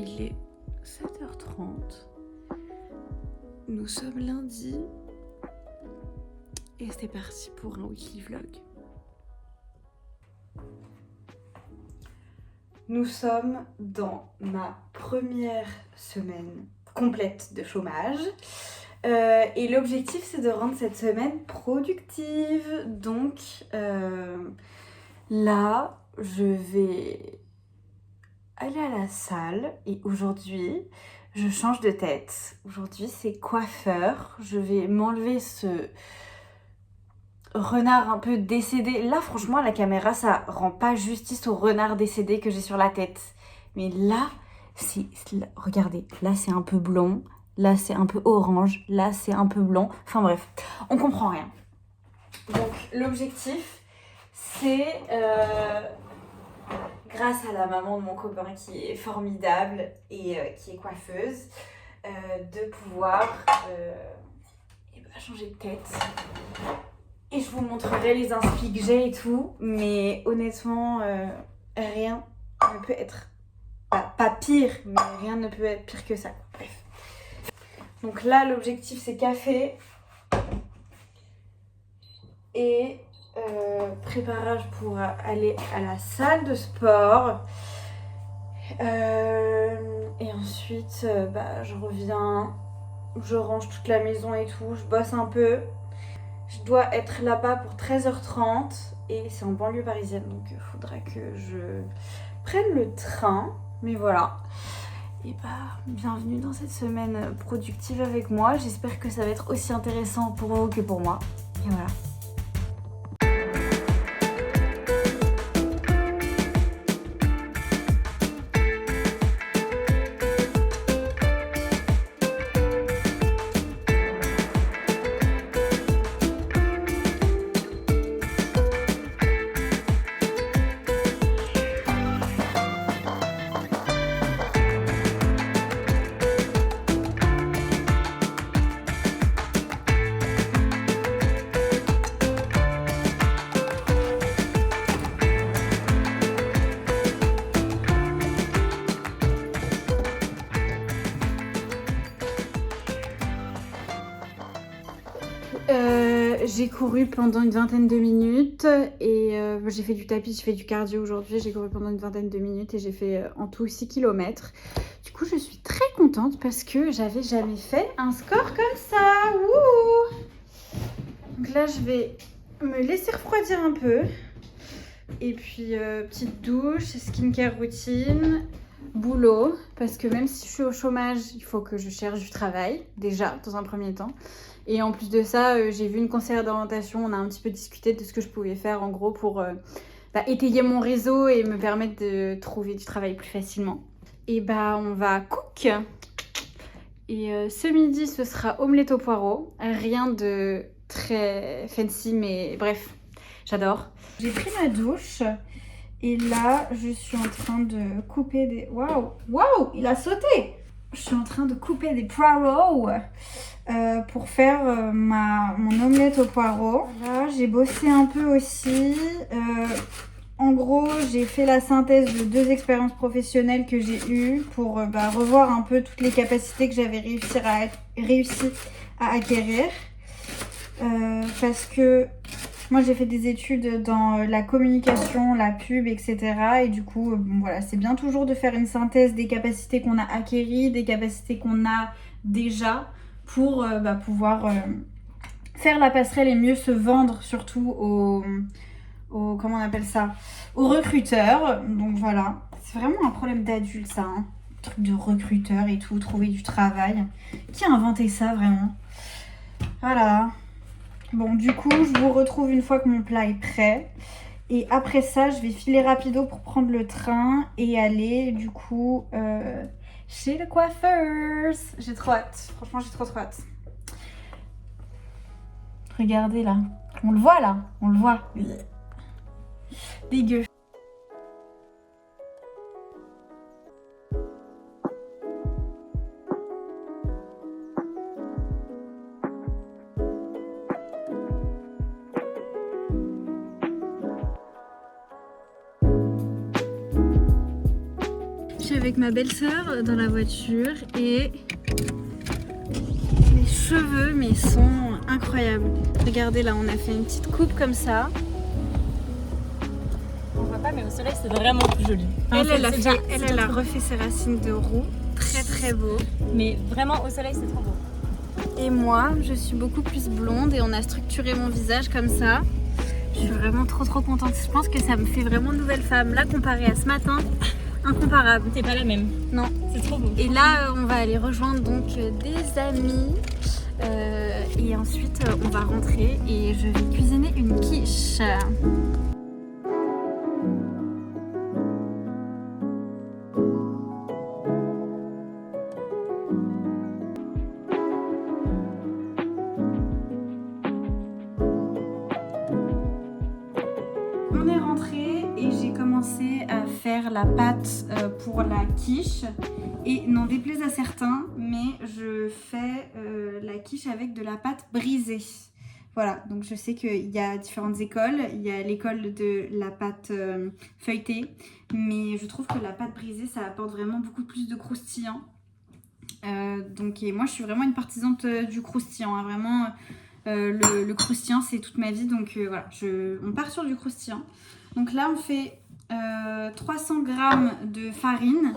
Il est 7h30. Nous sommes lundi. Et c'est parti pour un weekly vlog. Nous sommes dans ma première semaine complète de chômage. Et l'objectif, c'est de rendre cette semaine productive. Donc là, je vais aller à la salle. Et aujourd'hui, je change de tête. Aujourd'hui, c'est coiffeur. Je vais m'enlever ce renard un peu décédé. Là, franchement, la caméra, ça rend pas justice au renard décédé que j'ai sur la tête. Mais là, regardez, là, c'est un peu blond. Là, c'est un peu orange. Là, c'est un peu blond. Enfin bref, on comprend rien. Donc, l'objectif, c'est, grâce à la maman de mon copain qui est formidable et qui est coiffeuse, de pouvoir changer de tête. Et je vous montrerai les inspi que j'ai et tout. Mais honnêtement, rien ne peut être... Pas pire, mais rien ne peut être pire que ça. Bref. Donc là, l'objectif, c'est café. Et préparage pour aller à la salle de sport. Et ensuite, je reviens. Je range toute la maison et tout. Je bosse un peu. Je dois être là-bas pour 13h30 et c'est en banlieue parisienne, donc il faudra que je prenne le train. Mais voilà. Et bienvenue dans cette semaine productive avec moi. J'espère que ça va être aussi intéressant pour vous que pour moi. Et voilà. J'ai couru pendant une vingtaine de minutes et j'ai fait du tapis, j'ai fait du cardio aujourd'hui. J'ai couru pendant une vingtaine de minutes et j'ai fait en tout 6 km. Du coup, je suis très contente parce que j'avais jamais fait un score comme ça. Wouhou! Donc là, je vais me laisser refroidir un peu. Et puis, petite douche, skincare routine, boulot. Parce que même si je suis au chômage, il faut que je cherche du travail, déjà, dans un premier temps. Et en plus de ça, j'ai vu une conseillère d'orientation, on a un petit peu discuté de ce que je pouvais faire en gros pour étayer mon réseau et me permettre de trouver du travail plus facilement. Et on va cook. Et ce midi, ce sera omelette au poireau. Rien de très fancy, mais bref, j'adore. J'ai pris ma douche et là, je suis en train de couper des... Waouh, il a sauté! Je suis en train de couper des poireaux pour faire mon omelette au poireau. Là, j'ai bossé un peu aussi. En gros, j'ai fait la synthèse de 2 expériences professionnelles que j'ai eues pour revoir un peu toutes les capacités que j'avais réussi à acquérir. Parce que moi, j'ai fait des études dans la communication, la pub, etc. Et du coup, voilà, c'est bien toujours de faire une synthèse des capacités qu'on a acquéries, des capacités qu'on a déjà pour pouvoir faire la passerelle et mieux se vendre surtout aux comment on appelle ça, aux recruteurs. Donc voilà, c'est vraiment un problème d'adulte ça, hein. Truc de recruteur et tout, trouver du travail. Qui a inventé ça vraiment? Voilà. Bon, du coup, je vous retrouve une fois que mon plat est prêt. Et après ça, je vais filer rapido pour prendre le train et aller, du coup, chez le coiffeur. J'ai trop hâte. Franchement, j'ai trop hâte. Regardez là. On le voit là. On le voit. Dégueu. suis avec ma belle-sœur dans la voiture et les cheveux mais sont incroyables. Regardez là, on a fait une petite coupe comme ça. On voit pas mais au soleil c'est vraiment plus joli. Enfin, Elle a refait ses racines de roux. Très très beau. Mais vraiment au soleil c'est trop beau. Et moi, je suis beaucoup plus blonde et on a structuré mon visage comme ça. Je suis vraiment trop contente. Je pense que ça me fait vraiment nouvelle femme. Là, comparé à ce matin, incomparable. T'es pas la même. Non. C'est trop beau. Et là, on va aller rejoindre donc des amis. Et ensuite, on va rentrer et je vais cuisiner une quiche. On est rentré et j'ai commencé à faire la pâte pour la quiche. Et n'en déplaise à certains, mais je fais la quiche avec de la pâte brisée. Voilà, donc je sais qu'il y a différentes écoles. Il y a l'école de la pâte feuilletée, mais je trouve que la pâte brisée, ça apporte vraiment beaucoup plus de croustillant. Et moi, je suis vraiment une partisante du croustillant, hein, vraiment... le croustillant c'est toute ma vie, donc voilà, on part sur du croustillant. Donc là on fait 300 g de farine,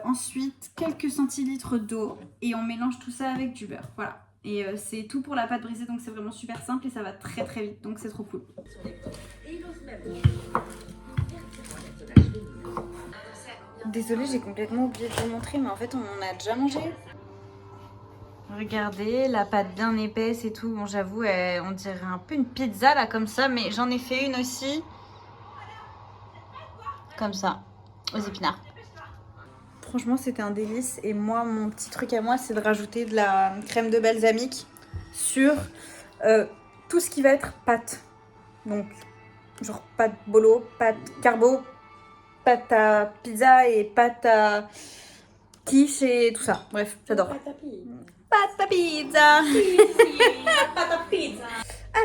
ensuite quelques centilitres d'eau et on mélange tout ça avec du beurre, voilà. Et c'est tout pour la pâte brisée, donc c'est vraiment super simple et ça va très vite, donc c'est trop cool. Désolée, j'ai complètement oublié de vous montrer, mais en fait on en a déjà mangé. Regardez, la pâte bien épaisse et tout. Bon, j'avoue, on dirait un peu une pizza là, comme ça. Mais j'en ai fait une aussi. Comme ça, aux épinards. Franchement, c'était un délice. Et moi, mon petit truc à moi, c'est de rajouter de la crème de balsamique sur tout ce qui va être pâte. Donc, genre pâte bolo, pâte carbo, pâte à pizza et pâte à quiche et tout ça. Bref, j'adore. Pâte à pizza. Pâte à pizza.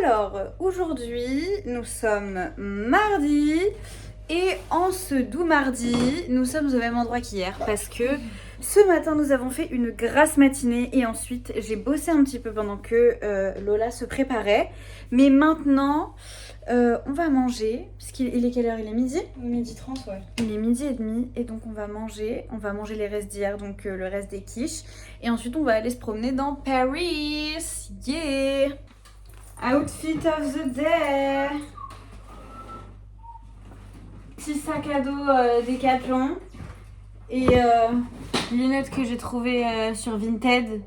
Alors, aujourd'hui, nous sommes mardi. Et en ce doux mardi, nous sommes au même endroit qu'hier. Parce que ce matin, nous avons fait une grasse matinée. Et ensuite, j'ai bossé un petit peu pendant que Lola se préparait. Mais maintenant, on va manger. Parce qu'il est quelle heure? Il est midi? Midi 30, ouais. Il est midi et demi et donc on va manger les restes d'hier, donc le reste des quiches. Et ensuite on va aller se promener dans Paris. Yeah! Outfit of the day. Petit sac à dos Decathlon. Et lunettes que j'ai trouvées sur Vinted.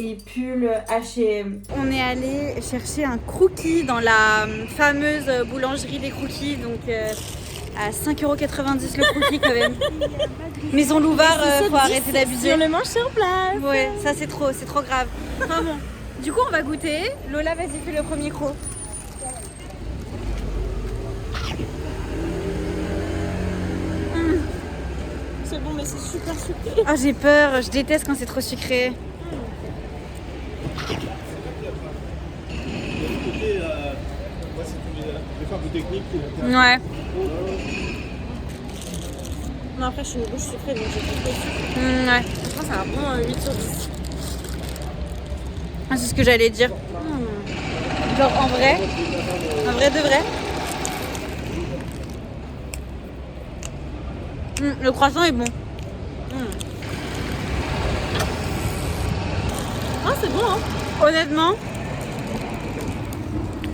Et pull H&M. On est allé chercher un crookie dans la fameuse boulangerie des crookies. Donc à 5,90 € le crookie quand même. Maison Louvard, faut arrêter d'abuser. On le mange sur place. Ouais, ça c'est trop grave. Enfin bon. Du coup on va goûter. Lola, vas-y, fais le premier croc. C'est bon mais c'est super sucré. Ah, j'ai peur, je déteste quand c'est trop sucré. Ouais. Non, après je suis une bouche sucrée donc j'ai trop de sucre. Ouais. Franchement c'est un bon 8 sur 10. Ah, c'est ce que j'allais dire. Genre en vrai de vrai. Le croissant est bon. Ah c'est bon hein. Honnêtement,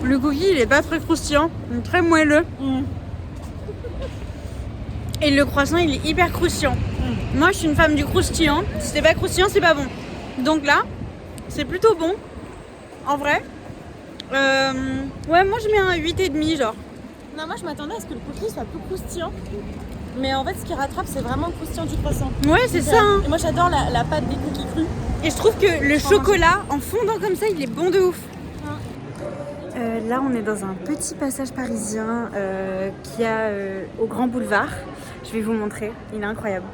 le cookie il est pas très croustillant, il est très moelleux. Et le croissant il est hyper croustillant. Moi je suis une femme du croustillant, si c'est pas croustillant c'est pas bon. Donc là, c'est plutôt bon, en vrai. Ouais, moi je mets un 8,5 genre. Non, moi je m'attendais à ce que le cookie soit plus croustillant. Mais en fait, ce qui rattrape, c'est vraiment le croustillant du croissant. Ouais, c'est ça. Hein. Et moi j'adore la pâte des cookies crus. Et je trouve que le chocolat, en fondant comme ça, il est bon de ouf. Là, on est dans un petit passage parisien qu'il y a au Grand Boulevard. Je vais vous montrer, il est incroyable.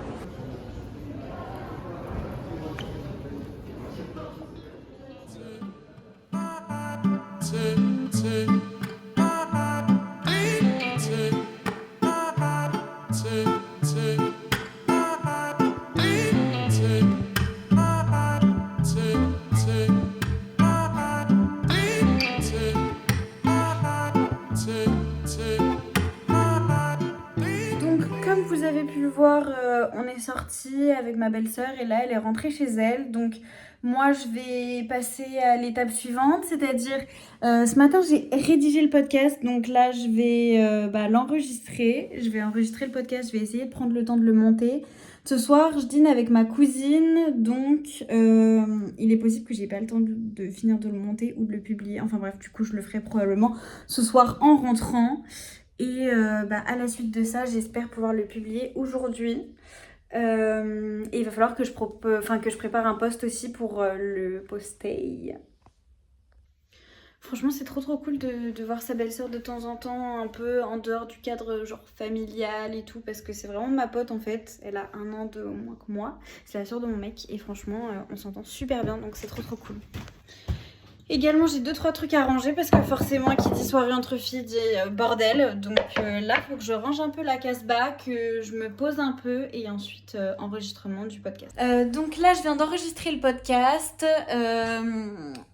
sortie avec ma belle-sœur et là elle est rentrée chez elle. Donc moi je vais passer à l'étape suivante, c'est-à-dire ce matin j'ai rédigé le podcast. Donc là je vais l'enregistrer. Je vais enregistrer le podcast, je vais essayer de prendre le temps de le monter. Ce soir je dîne avec ma cousine, donc il est possible que j'ai pas le temps de finir de le monter ou de le publier. Enfin bref, du coup je le ferai probablement ce soir en rentrant. Et à la suite de ça, j'espère pouvoir le publier aujourd'hui. Et il va falloir que je prépare un post aussi pour le poster. Franchement, c'est trop cool de voir sa belle-sœur de temps en temps, un peu en dehors du cadre genre familial et tout, parce que c'est vraiment ma pote en fait. Elle a 1 an de moins que moi. C'est la sœur de mon mec et franchement, on s'entend super bien, donc c'est trop cool. Également, j'ai 2-3 trucs à ranger parce que forcément, qui dit soirée entre filles dit bordel. Donc là, il faut que je range un peu la Casbah, que je me pose un peu et ensuite enregistrement du podcast. Donc là, je viens d'enregistrer le podcast.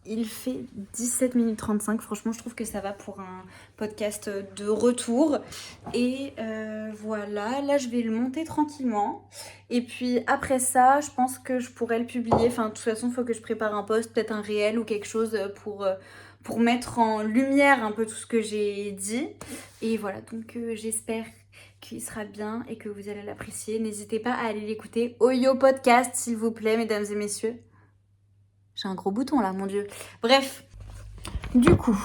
Il fait 17 minutes 35. Franchement, je trouve que ça va pour un podcast de retour. Et voilà, là, je vais le monter tranquillement. Et puis après ça, je pense que je pourrais le publier. Enfin, de toute façon, il faut que je prépare un post, peut-être un réel ou quelque chose pour mettre en lumière un peu tout ce que j'ai dit. Et voilà, donc j'espère qu'il sera bien et que vous allez l'apprécier. N'hésitez pas à aller l'écouter. Oyo Podcast, s'il vous plaît, mesdames et messieurs. J'ai un gros bouton là, mon Dieu. Bref, du coup,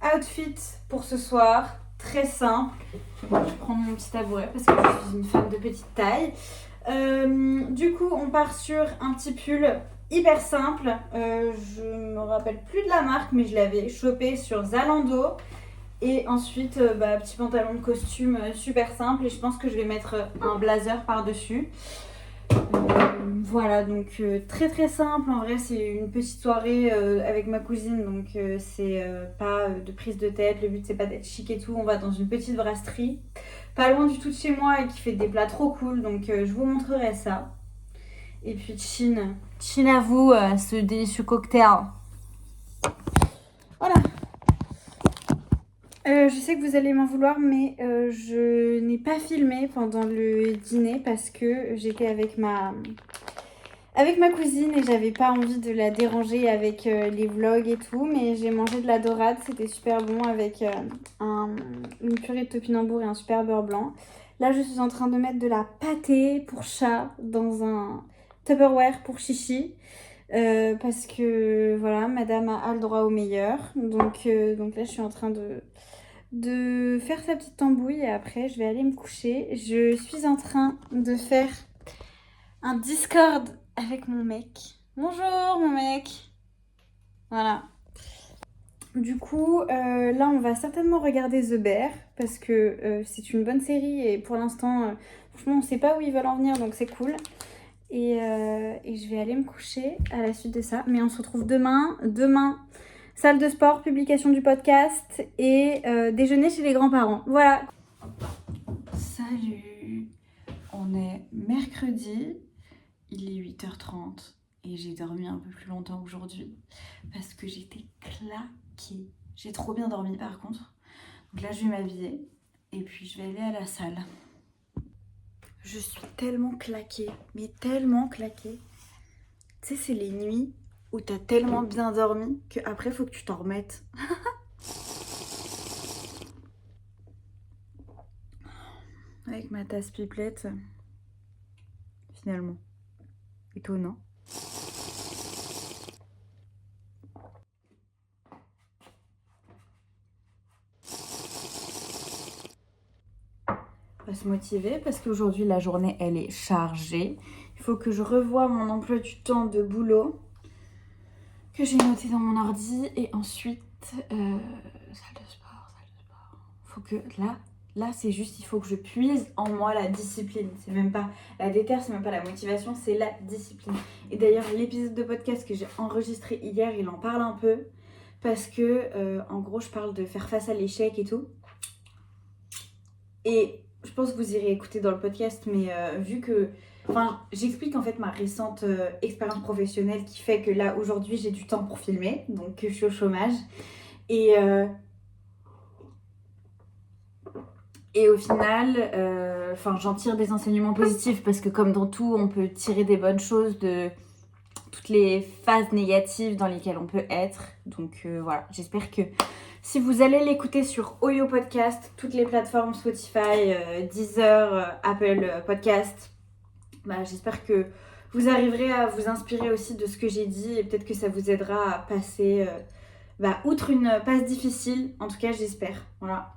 outfit pour ce soir, très simple. Je prends mon petit tabouret parce que je suis une femme de petite taille. Du coup, on part sur un petit pull hyper simple. Je me rappelle plus de la marque, mais je l'avais chopé sur Zalando. Et ensuite, petit pantalon de costume super simple. Et je pense que je vais mettre un blazer par-dessus. Voilà, donc très simple. En vrai, c'est une petite soirée avec ma cousine. Donc c'est pas de prise de tête. Le but, c'est pas d'être chic et tout. On va dans une petite brasserie. Pas loin du tout de chez moi et qui fait des plats trop cool. Donc je vous montrerai ça. Et puis chin à vous, ce délicieux cocktail. Voilà. Je sais que vous allez m'en vouloir, mais je n'ai pas filmé pendant le dîner parce que j'étais avec ma cousine et j'avais pas envie de la déranger avec les vlogs et tout. Mais j'ai mangé de la dorade, c'était super bon avec une purée de topinambour et un super beurre blanc. Là, je suis en train de mettre de la pâtée pour chat dans un Tupperware pour chichi. Parce que voilà, madame a le droit au meilleur. Donc là, je suis en train de faire sa petite tambouille et après, je vais aller me coucher. Je suis en train de faire un Discord avec mon mec. Bonjour, mon mec. Voilà. Du coup, là, on va certainement regarder The Bear parce que c'est une bonne série et pour l'instant, franchement, on sait pas où ils veulent en venir, donc c'est cool. Et je vais aller me coucher à la suite de ça. Mais on se retrouve demain. Demain, salle de sport, publication du podcast et déjeuner chez les grands-parents. Voilà. Salut. On est mercredi. Il est 8h30 et j'ai dormi un peu plus longtemps aujourd'hui parce que j'étais claquée. J'ai trop bien dormi par contre. Donc là, je vais m'habiller et puis je vais aller à la salle. Je suis tellement claquée, mais tellement claquée. Tu sais, c'est les nuits où t'as tellement bien dormi qu'après, il faut que tu t'en remettes. Avec ma tasse pipelette, finalement. Étonnant. On va se motiver parce qu'aujourd'hui la journée elle est chargée. Il faut que je revoie mon emploi du temps de boulot que j'ai noté dans mon ordi et ensuite salle de sport. Faut que là c'est juste, il faut que je puise en moi la discipline. C'est même pas la déter, c'est même pas la motivation, c'est la discipline. Et d'ailleurs l'épisode de podcast que j'ai enregistré hier, il en parle un peu parce que en gros je parle de faire face à l'échec et tout. Et je pense que vous irez écouter dans le podcast, mais vu que... Enfin, j'explique en fait ma récente expérience professionnelle qui fait que là, aujourd'hui, j'ai du temps pour filmer, donc je suis au chômage. Et Et au final, j'en tire des enseignements positifs parce que comme dans tout, on peut tirer des bonnes choses de toutes les phases négatives dans lesquelles on peut être. Donc voilà, j'espère que si vous allez l'écouter sur Oyo Podcast, toutes les plateformes Spotify, Deezer, Apple Podcast, j'espère que vous arriverez à vous inspirer aussi de ce que j'ai dit et peut-être que ça vous aidera à passer outre une passe difficile. En tout cas, j'espère. Voilà.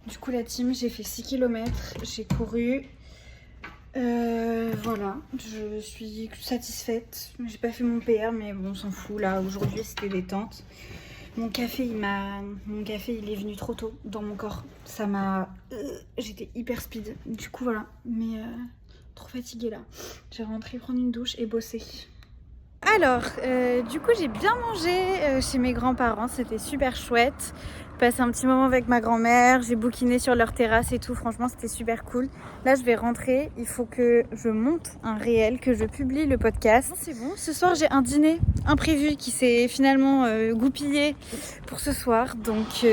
Du coup, la team, j'ai fait 6 km, j'ai couru. Voilà, je suis satisfaite. J'ai pas fait mon PR, mais bon, on s'en fout. Là, aujourd'hui, c'était détente. Mon café, il est venu trop tôt dans mon corps. Ça m'a... J'étais hyper speed. Du coup, voilà. Mais trop fatiguée, là. J'ai rentré prendre une douche et bosser. Alors, du coup, j'ai bien mangé chez mes grands-parents. C'était super chouette. Passé un petit moment avec ma grand-mère. J'ai bouquiné sur leur terrasse et tout. Franchement, c'était super cool. Là, je vais rentrer. Il faut que je monte un réel, que je publie le podcast. C'est bon. Ce soir, j'ai un dîner imprévu qui s'est finalement goupillé pour ce soir. Donc,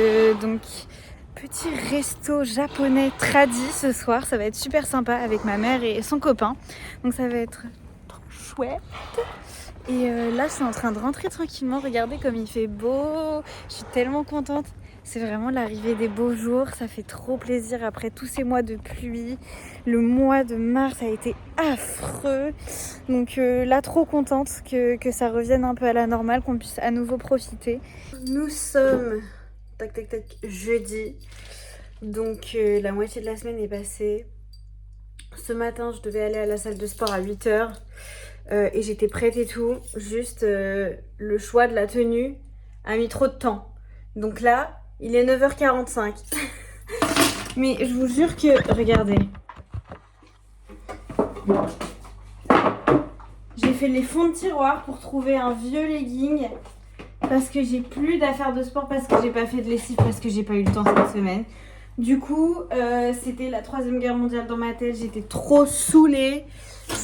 petit resto japonais tradi ce soir. Ça va être super sympa avec ma mère et son copain. Donc, ça va être trop chouette. Et là, je suis en train de rentrer tranquillement. Regardez comme il fait beau. Je suis tellement contente. C'est vraiment l'arrivée des beaux jours. Ça fait trop plaisir après tous ces mois de pluie. Le mois de mars a été affreux. Donc là, trop contente que ça revienne un peu à la normale, qu'on puisse à nouveau profiter. Nous sommes jeudi. Donc la moitié de la semaine est passée. Ce matin, je devais aller à la salle de sport à 8h. Et j'étais prête et tout. Juste le choix de la tenue a mis trop de temps. Donc là, il est 9h45. Mais je vous jure que... Regardez. J'ai fait les fonds de tiroir pour trouver un vieux legging. Parce que j'ai plus d'affaires de sport, parce que j'ai pas fait de lessive, parce que j'ai pas eu le temps cette semaine. Du coup, c'était la 3e guerre mondiale dans ma tête. J'étais trop saoulée.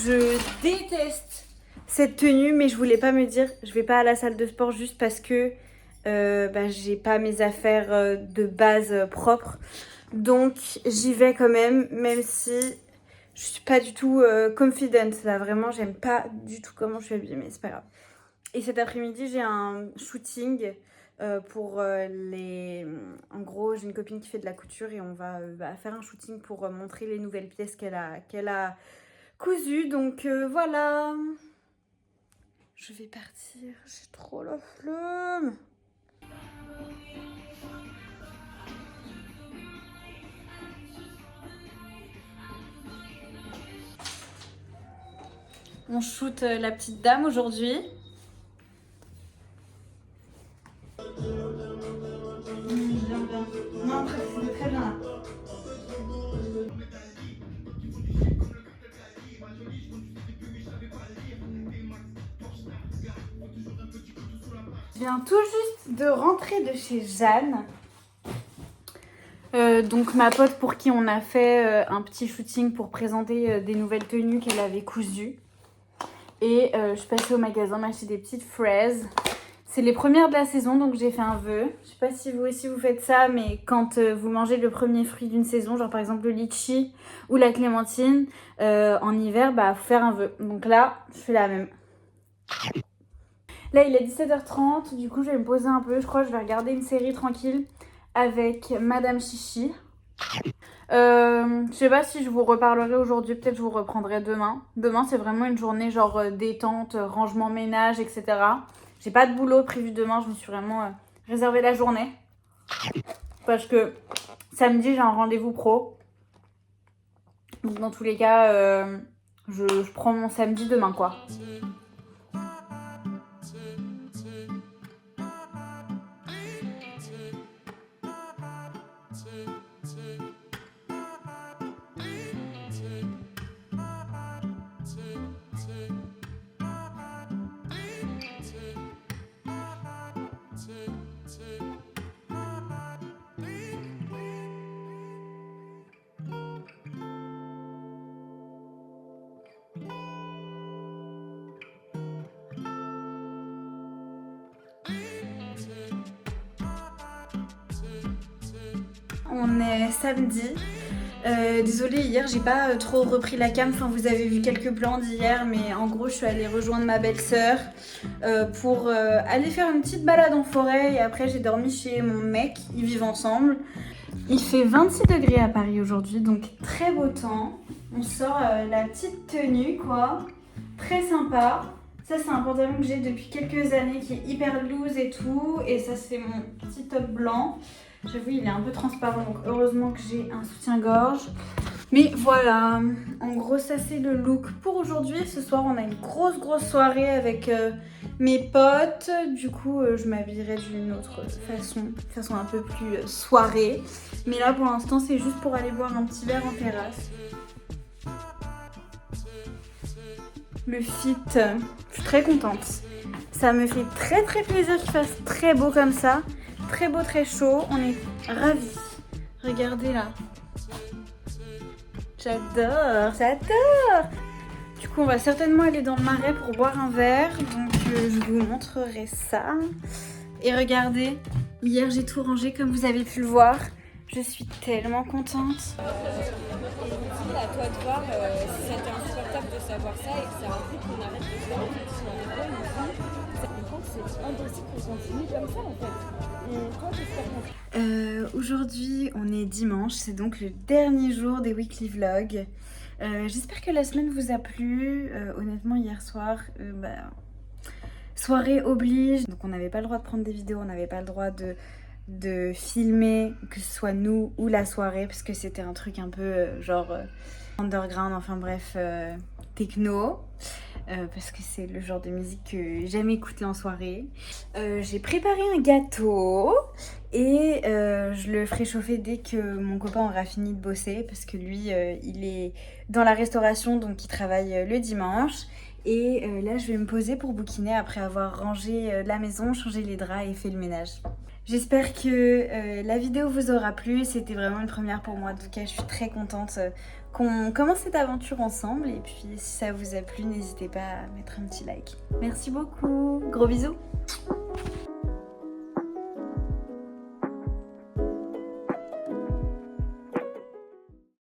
Je déteste cette tenue, mais je voulais pas me dire je vais pas à la salle de sport juste parce que j'ai pas mes affaires de base propres. Donc j'y vais quand même si je suis pas du tout confident. Là vraiment, j'aime pas du tout comment je suis habillée, mais c'est pas grave. Et cet après-midi, j'ai un shooting pour les... En gros, j'ai une copine qui fait de la couture et on va faire un shooting pour montrer les nouvelles pièces qu'elle a cousues. Donc voilà. Je vais partir. J'ai trop la flemme. On shoot la petite dame aujourd'hui. Bien. Non, c'est très bien là. Je viens tout juste de rentrer de chez Jeanne. Donc ma pote pour qui on a fait un petit shooting pour présenter des nouvelles tenues qu'elle avait cousues. Et je suis passée au magasin m'acheter des petites fraises. C'est les premières de la saison, donc j'ai fait un vœu. Je sais pas si vous aussi vous faites ça, mais quand vous mangez le premier fruit d'une saison, genre par exemple le litchi ou la clémentine, en hiver, faut faire un vœu. Donc là, je fais la même. Là, il est 17h30, du coup je vais me poser un peu. Je crois que je vais regarder une série tranquille avec Madame Chichi. Je sais pas si je vous reparlerai aujourd'hui, peut-être je vous reprendrai demain. Demain, c'est vraiment une journée genre détente, rangement ménage, etc. J'ai pas de boulot prévu demain, je me suis vraiment réservé la journée. Parce que samedi, j'ai un rendez-vous pro. Donc dans tous les cas, je prends mon samedi demain, quoi. est samedi. Désolée, hier j'ai pas trop repris la cam, enfin vous avez vu quelques plans d'hier, mais en gros je suis allée rejoindre ma belle-sœur pour aller faire une petite balade en forêt et après j'ai dormi chez mon mec, ils vivent ensemble. Il fait 26 degrés à Paris aujourd'hui, donc très beau temps. On sort la petite tenue quoi, très sympa. Ça c'est un pantalon que j'ai depuis quelques années qui est hyper loose et tout, et ça c'est mon petit top blanc. J'avoue, il est un peu transparent, donc heureusement que j'ai un soutien-gorge. Mais voilà, en gros, ça c'est le look pour aujourd'hui. Ce soir, on a une grosse soirée avec mes potes. Du coup, je m'habillerai d'une autre façon un peu plus soirée. Mais là, pour l'instant, c'est juste pour aller boire un petit verre en terrasse. Le fit, je suis très contente. Ça me fait très plaisir qu'il fasse très beau comme ça. Très beau, très chaud, on est ravis. Regardez là. J'adore. Du coup, on va certainement aller dans le marais pour boire un verre. Donc, je vous montrerai ça. Et regardez, hier j'ai tout rangé comme vous avez pu le voir. Je suis tellement contente. Et à toi de voir si ça t'est insupportable de savoir ça et que ça implique qu'on arrête de faire des petits dans les coins ici. Ça comprend que c'est impossible qu'on continue comme ça en fait. Et toi, qu'est-ce que Aujourd'hui, on est dimanche, c'est donc le dernier jour des weekly vlogs. J'espère que la semaine vous a plu. Honnêtement, hier soir, soirée oblige. Donc on n'avait pas le droit de prendre des vidéos, on n'avait pas le droit de filmer, que ce soit nous ou la soirée, parce que c'était un truc un peu underground, enfin bref, techno. Parce que c'est le genre de musique que j'aime écouter en soirée. J'ai préparé un gâteau et je le ferai chauffer dès que mon copain aura fini de bosser, parce que lui il est dans la restauration, donc il travaille le dimanche. Et là je vais me poser pour bouquiner après avoir rangé la maison, changé les draps et fait le ménage. J'espère que la vidéo vous aura plu, c'était vraiment une première pour moi, en tout cas je suis très contente qu'on commence cette aventure ensemble, et puis si ça vous a plu, n'hésitez pas à mettre un petit like. Merci beaucoup, gros bisous.